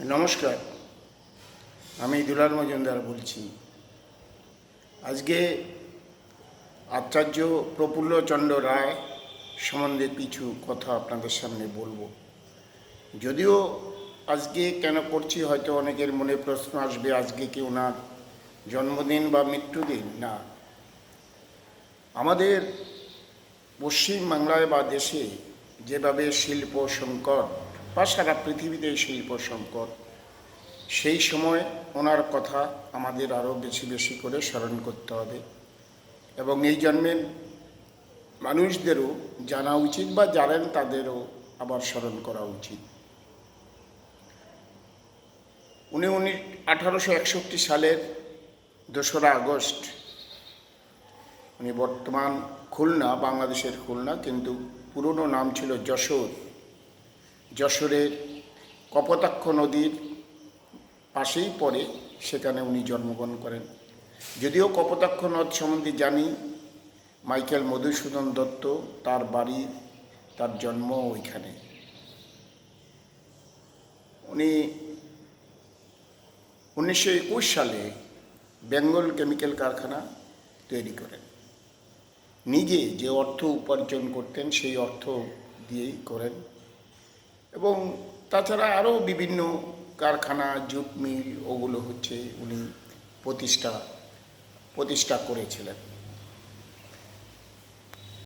নমস্কার, আমি দুলাল মজুমদার বলছি। আজকে আচার্য প্রফুল্লচন্দ্র রায় সম্বন্ধে কিছু কথা আপনাদের সামনে বলবো। যদিও আজকে কেন করছি হয়তো অনেকের মনে প্রশ্ন আসবে, আজকে কি ওনার জন্মদিন বা মৃত্যুদিন? না, আমাদের পশ্চিম বাংলায় বা দেশে যেভাবে শিল্প সংকট বা সারা পৃথিবীতে শিল্প সংকট, সেই সময় ওনার কথা আমাদের আরও বেশি বেশি করে স্মরণ করতে হবে এবং এই জন্মের মানুষদেরও জানা উচিত বা জানেন তাদেরও আবার স্মরণ করা উচিত। উনি 1861 সালের 2রা আগস্ট, উনি বর্তমান খুলনা, বাংলাদেশের খুলনা, কিন্তু পুরনো নাম ছিল যশোর। যশোরের কপোতাক্ষ নদীর পাশেই পড়ে, সেখানে উনি জন্মগ্রহণ করেন। যদিও কপোতাক্ষ নদ সম্বন্ধে জানি, মাইকেল মধুসূদন দত্ত, তার বাড়ি, তার জন্ম ওইখানে। উনি 1921 সালে বেঙ্গল কেমিক্যাল কারখানা তৈরি করেন। নিজে যে অর্থ উপার্জন করতেন সেই অর্থ দিয়েই করেন এবং তাছাড়া আরও বিভিন্ন কারখানা, জুট মিল, ওগুলো উনি প্রতিষ্ঠা করেছিলেন।